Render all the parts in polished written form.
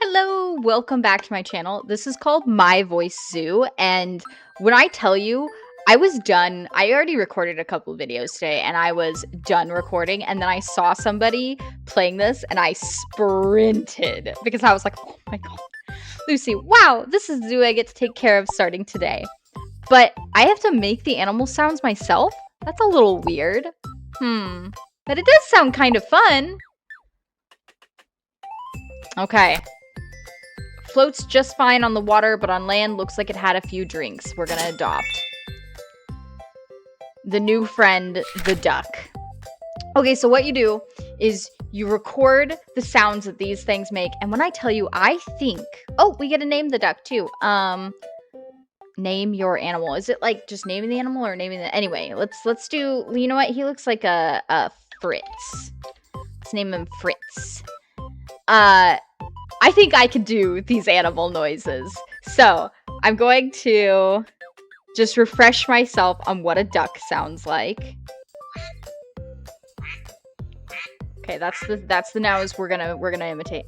Hello, welcome back to my channel. This is called My Voice Zoo, and when I tell you, I was done. I already recorded a couple of videos today, and I was done recording, and then I saw somebody playing this, and I sprinted, because I was like, oh my god. Lucy, wow, this is Zoo I get to take care of starting today. But I have to make the animal sounds myself? That's a little weird. But it does sound kind of fun. Okay. Floats just fine on the water, but on land looks like it had a few drinks. We're gonna adopt. The new friend, the duck. Okay, so what you do is you record the sounds that these things make, and when I tell you, I think... Oh, we get to name the duck, too. Name your animal. Is it, like, just naming the animal or naming the... Anyway, let's do... You know what? He looks like a Fritz. Let's name him Fritz. I think I can do these animal noises. So, I'm going to just refresh myself on what a duck sounds like. Okay, that's the nose we're gonna imitate.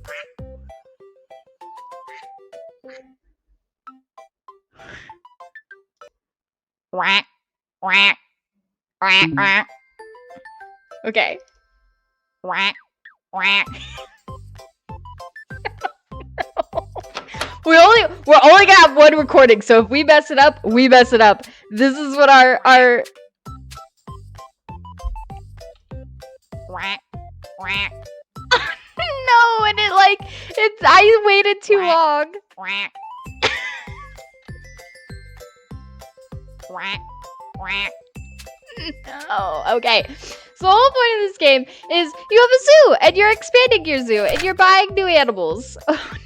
Quack, quack, quack, quack. Okay. Quack, quack. We're only gonna have one recording, so if we mess it up, we mess it up. This is what our quack, quack. No, and I waited too long. Quack. Quack, quack. No, okay. So the whole point of this game is you have a zoo, and you're expanding your zoo, and you're buying new animals. Oh no.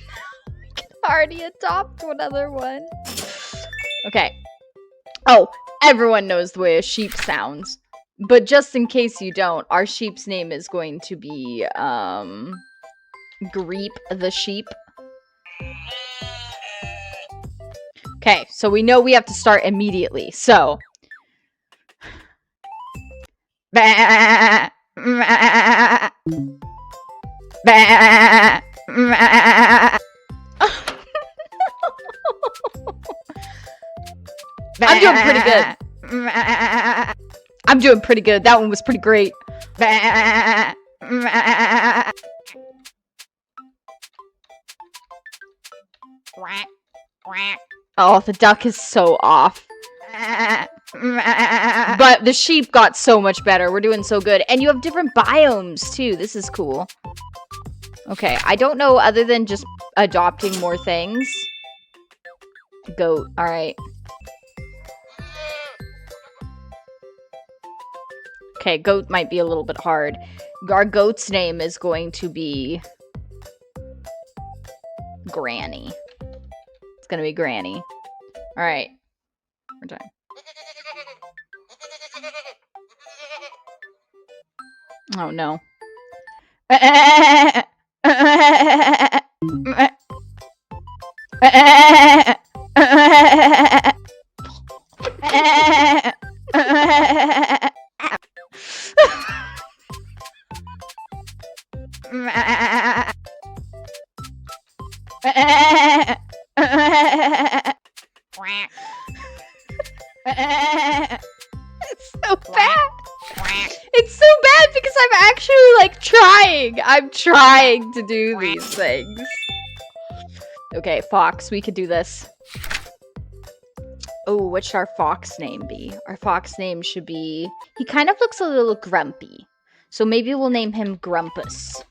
Already adopt another one. Okay. Oh, everyone knows the way a sheep sounds. But just in case you don't, our sheep's name is going to be, Greep the sheep. Okay, so we know we have to start immediately. So. Bah, bah, bah, bah. I'm doing pretty good. I'm doing pretty good. That one was pretty great. Oh, the duck is so off. But the sheep got so much better. We're doing so good. And you have different biomes, too. This is cool. Okay, I don't know other than just adopting more things. Goat, alright. Okay, goat might be a little bit hard. Our goat's name is going to be... Granny. It's gonna be Granny. Alright. More time. Oh no. It's so bad. It's so bad because I'm actually like trying. I'm trying to do these things. Okay, fox, we could do this. Oh, what should our fox name be? Our fox name should be... He kind of looks a little grumpy. So maybe we'll name him Grumpus.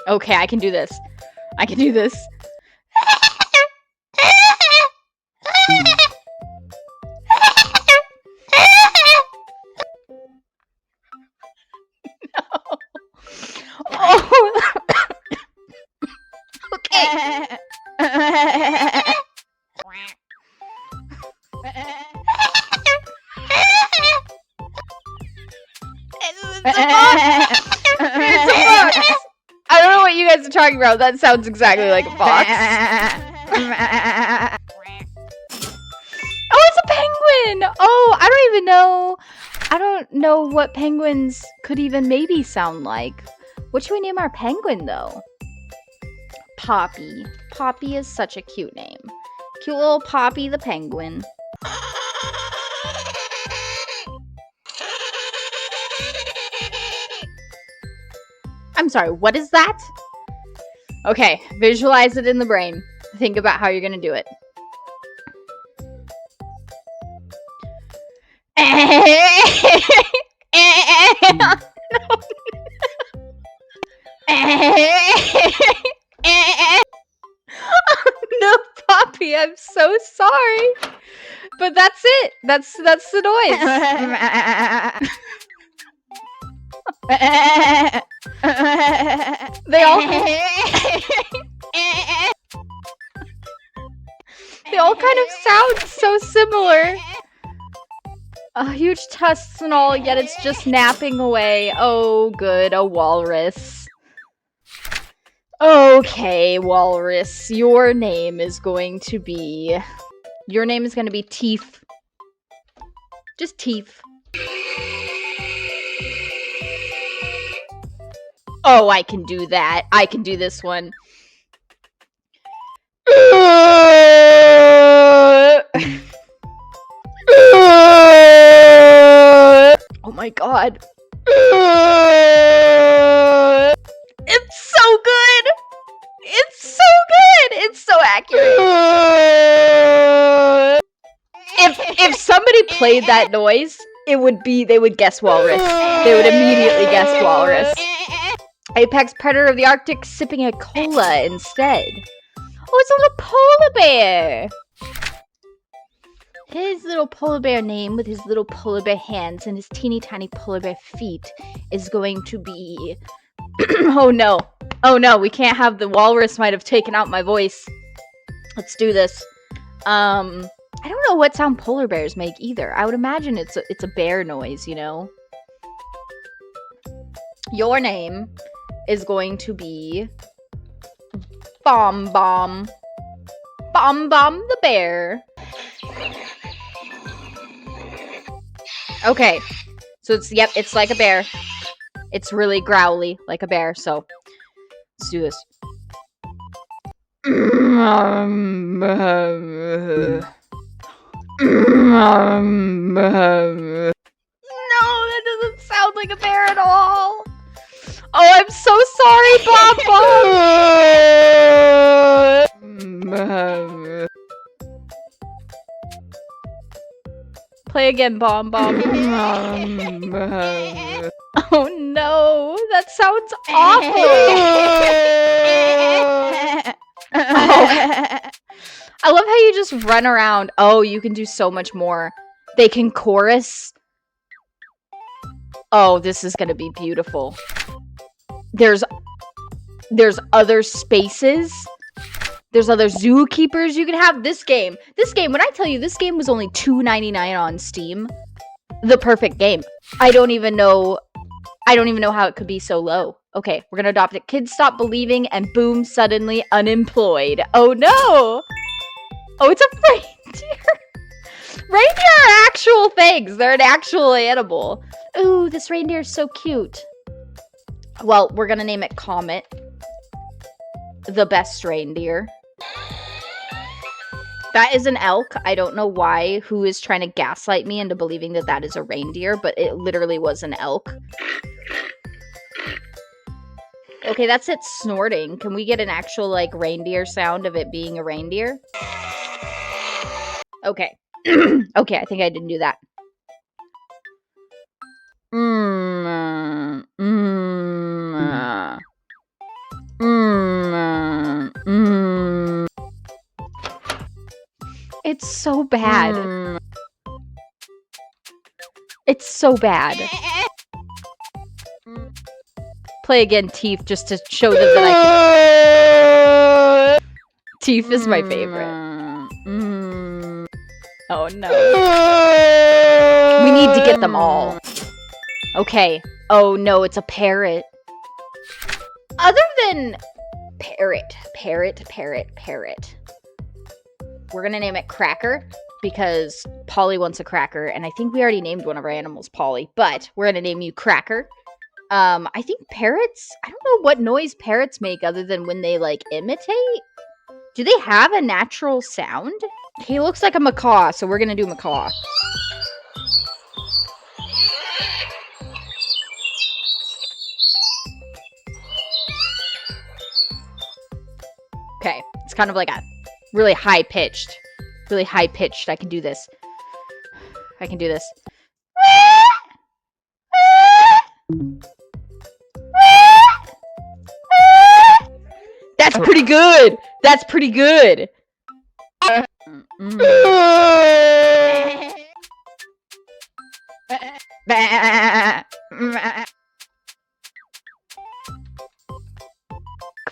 Okay, I can do this. I can do this. I don't know what you guys are talking about. That sounds exactly like a fox. Oh, it's a penguin! Oh, I don't even know. I don't know what penguins could even maybe sound like. What should we name our penguin, though? Poppy. Poppy is such a cute name. Cute little Poppy the penguin. I'm sorry, what is that? Okay, visualize it in the brain. Think about how you're gonna do it. No, Poppy, I'm so sorry. But that's it. That's the noise. They all They all kind of sound so similar. Huge tusks and all, yet it's just napping away. Oh, good, a walrus. Okay, walrus, your name is going to be Teeth. Just Teeth. Oh, I can do that. I can do this one. Oh my god. It's so good! It's so good! It's so accurate. If somebody played that noise, they would guess walrus. They would immediately guess walrus. Apex predator of the Arctic sipping a cola instead. Oh, it's a little polar bear! His little polar bear name with his little polar bear hands and his teeny tiny polar bear feet is going to be... Oh no. Oh no, we can't have the walrus might have taken out my voice. Let's do this. I don't know what sound polar bears make either. I would imagine it's a bear noise, you know? Your name is going to be Bomb Bomb. Bomb Bomb the bear. Okay. So it's like a bear. It's really growly like a bear, so let's do this. No, that doesn't sound like a bear at all. Oh, I'm so sorry, Bomb Bomb. Play again, Bomb Bomb. Oh no, that sounds awful. Oh. I love how you just run around. Oh, you can do so much more. They can chorus. Oh, this is gonna be beautiful. There's other spaces. There's other zookeepers you can have. This game, when I tell you this game was only $2.99 on Steam, the perfect game. I don't even know how it could be so low. Okay, we're gonna adopt it. Kids stop believing and boom, suddenly unemployed. Oh no! Oh, it's a reindeer! Reindeer are actual things. They're an actual animal. Ooh, this reindeer is so cute. Well, we're gonna name it Comet. The best reindeer. That is an elk. I don't know why, who is trying to gaslight me into believing that that is a reindeer, but it literally was an elk. Okay, that's it snorting. Can we get an actual, like, reindeer sound of it being a reindeer? Okay. Okay, I think I didn't do that. It's so bad. It's so bad. Play again, Teeth, just to show them that I can. Teeth is my favorite. Oh no. We need to get them all. Okay. Oh no, it's a parrot. Other than parrot. We're gonna name it Cracker. because Polly wants a cracker, and I think we already named one of our animals Polly, but we're gonna name you Cracker. I think parrots, I don't know what noise parrots make other than when they, like, imitate? Do they have a natural sound? He looks like a macaw, so we're gonna do macaw. Okay, it's kind of like a really high-pitched. I can do this. I can do this. That's pretty good! That's pretty good! Come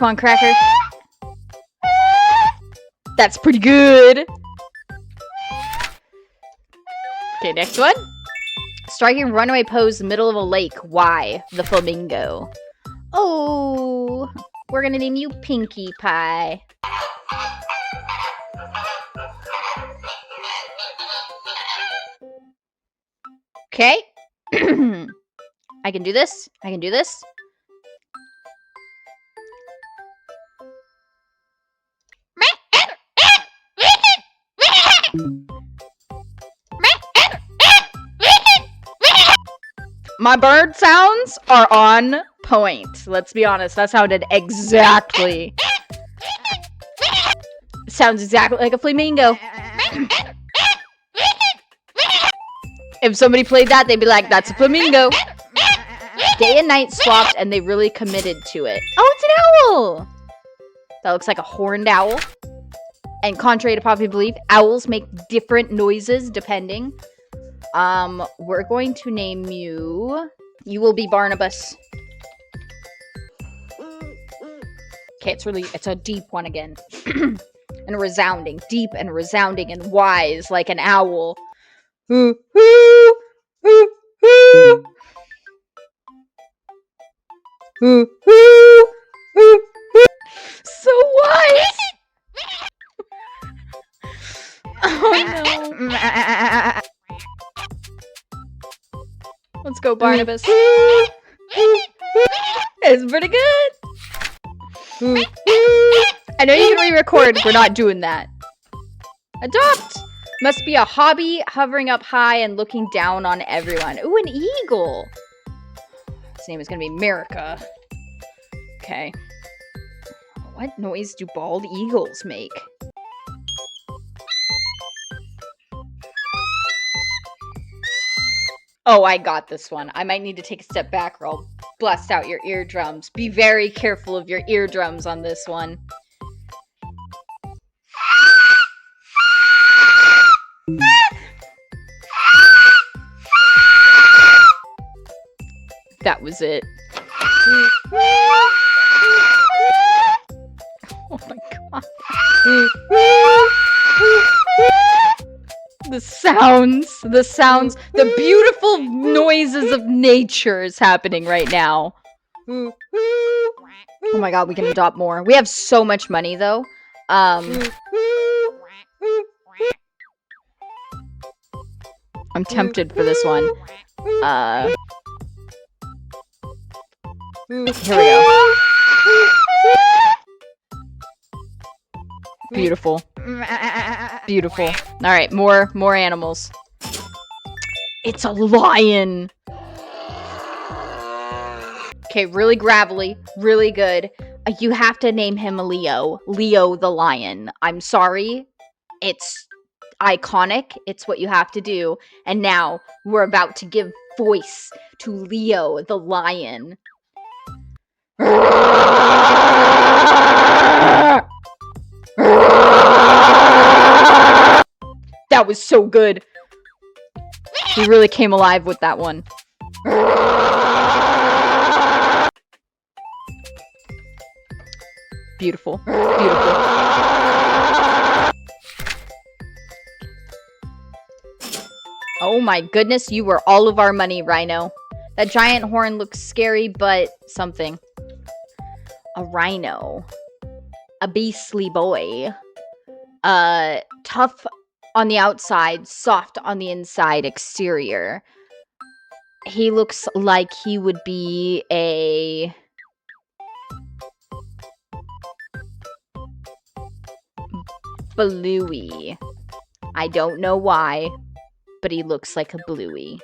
on, Cracker. That's pretty good! Okay, next one. Striking runaway pose in the middle of a lake. Why? The flamingo. Oh, we're gonna name you Pinkie Pie. Okay. I can do this. I can do this. My bird sounds are on point. Let's be honest. That sounded exactly. Sounds exactly like a flamingo. If somebody played that, they'd be like, that's a flamingo. Day and night swapped, and they really committed to it. Oh, it's an owl! That looks like a horned owl. And contrary to popular belief, owls make different noises depending. We're going to name you... You will be Barnabas. Okay, it's a deep one again. And a resounding. Deep and resounding and wise, like an owl. So wise! Oh no. Let's go, Barnabas. It's pretty good. I know you can re-record. We're not doing that. Adopt! Must be a hobby, hovering up high and looking down on everyone. Ooh, an eagle! His name is gonna be America. Okay. What noise do bald eagles make? Oh, I got this one. I might need to take a step back or I'll blast out your eardrums. Be very careful of your eardrums on this one. That was it. Oh my god. The sounds, the beautiful noises of nature is happening right now. Oh my god, we can adopt more. We have so much money though. I'm tempted for this one. Here we go. Beautiful. Beautiful. Alright, more animals. It's a lion! Okay, really gravelly. Really good. You have to name him Leo. Leo the lion. I'm sorry. It's iconic. It's what you have to do. And now, we're about to give voice to Leo the lion. That was so good. He really came alive with that one. Beautiful. Beautiful. Oh my goodness, you were all of our money, Rhino. That giant horn looks scary, but something. A rhino. A beastly boy. Tough on the outside, soft on the inside exterior. He looks like he would be a bluey. I don't know why, but he looks like a bluey.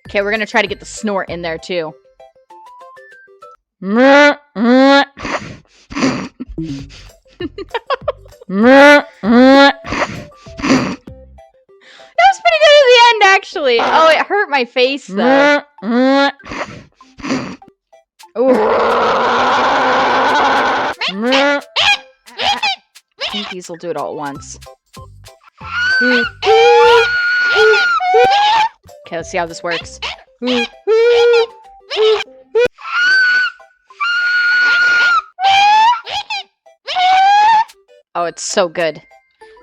Okay, we're gonna try to get the snort in there too. That was pretty good at the end, actually. Oh, it hurt my face, though. I think these will do it all at once. Okay, let's see how this works. Oh, it's so good.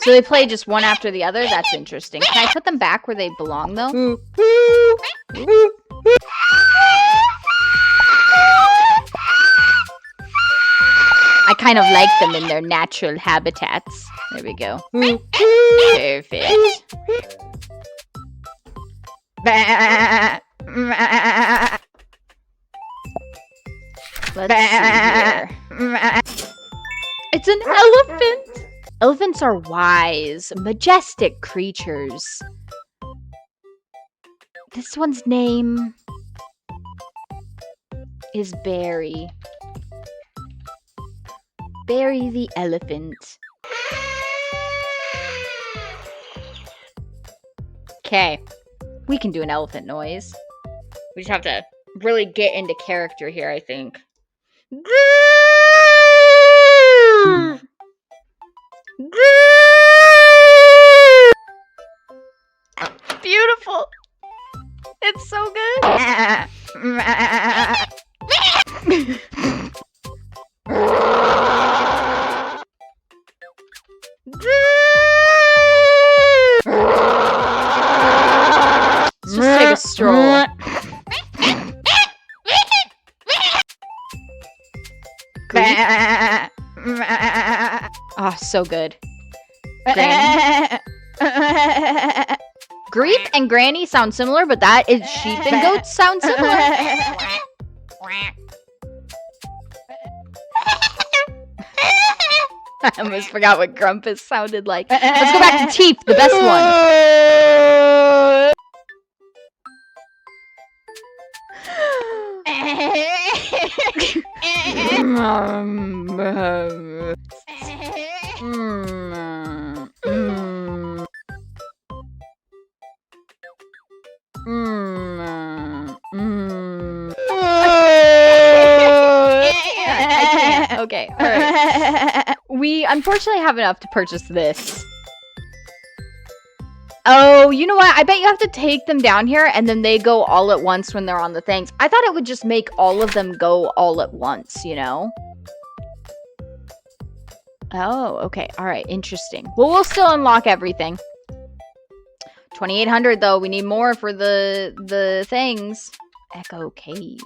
So they play just one after the other? That's interesting. Can I put them back where they belong, though? I kind of like them in their natural habitats. There we go. Perfect. Let's see here. It's an elephant! Elephants are wise, majestic creatures. This one's name is Barry. Barry the elephant. Okay. We can do an elephant noise. We just have to really get into character here, I think. Beautiful. It's so good. Let's just take a stroll. Oh, so good. Granny. Greep and Granny sound similar, but that is sheep and goats sound similar. I almost forgot what Grumpus sounded like. Let's go back to Teef, the best Okay, alright. We unfortunately have enough to purchase this. Oh, you know what? I bet you have to take them down here and then they go all at once when they're on the things. I thought it would just make all of them go all at once, you know? Oh, okay. Alright, interesting. Well, we'll still unlock everything. 2,800 though. We need more for the things. Echo Cave.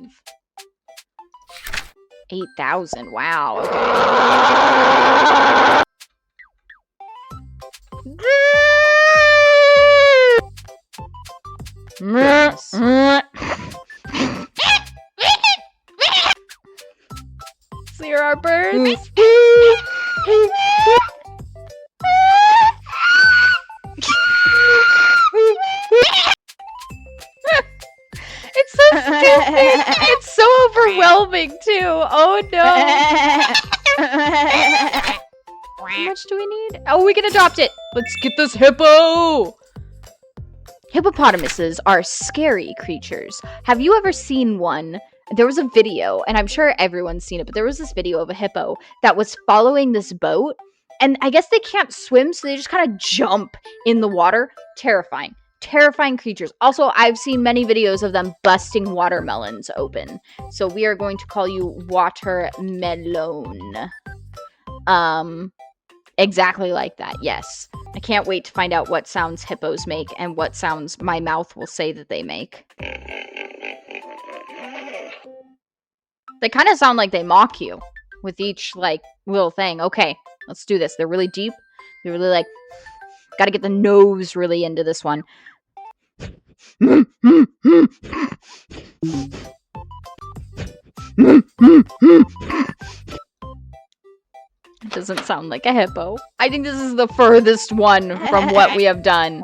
8,000. Wow. Okay. So here are birds. It's so stupid. It's so overwhelming too. Oh no. How much do we need? Oh, we can adopt it. Let's get this hippo. Hippopotamuses are scary creatures. Have you ever seen one? There was a video, and I'm sure everyone's seen it, but there was this video of a hippo that was following this boat, and I guess they can't swim, so they just kind of jump in the water. Terrifying. Terrifying creatures. Also, I've seen many videos of them busting watermelons open. So we are going to call you Watermelon. Exactly like that, yes. I can't wait to find out what sounds hippos make and what sounds my mouth will say that they make. They kind of sound like they mock you. with each, like, little thing. Okay, let's do this. They're really deep. They're really, like, gotta get the nose really into this one. It doesn't sound like a hippo. I think this is the furthest one from what we have done.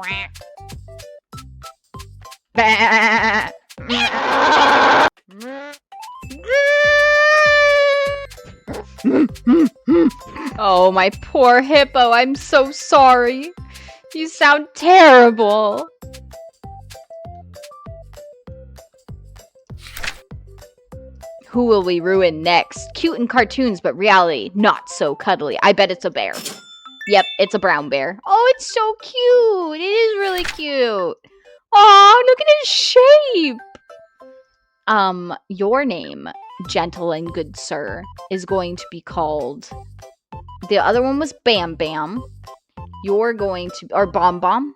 Oh, my poor hippo. I'm so sorry. You sound terrible. Who will we ruin next? Cute in cartoons, but reality, not so cuddly. I bet it's a bear. Yep, it's a brown bear. Oh, it's so cute. It is really cute. Oh, look at his shape. Your name, gentle and good sir, is going to be called... The other one was Bam Bam. You're going to... Or Bomb Bomb.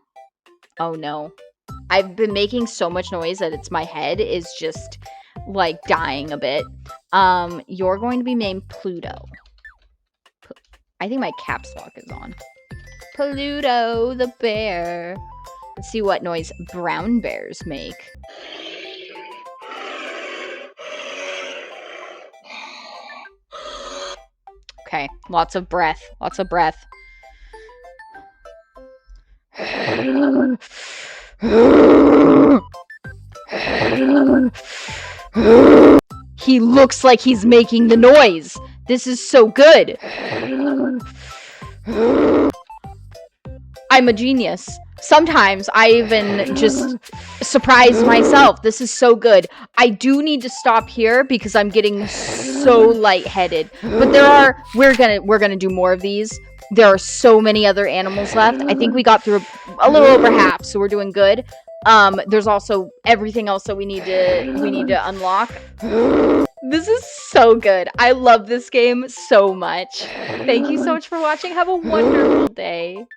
Oh, no. I've been making so much noise that my head is just... like dying a bit. You're going to be named Pluto. I think my caps lock is on. Pluto the bear. Let's see what noise brown bears make. Okay, lots of breath. Lots of breath. He looks like he's making the noise. This is so good. I'm a genius. Sometimes I even just surprise myself. This is so good. I do need to stop here because I'm getting so lightheaded. But we're gonna do more of these. There are so many other animals left. I think we got through a little over half, so we're doing good. There's also everything else that we need to unlock. This is so good. I love this game so much. Thank you so much for watching. Have a wonderful day.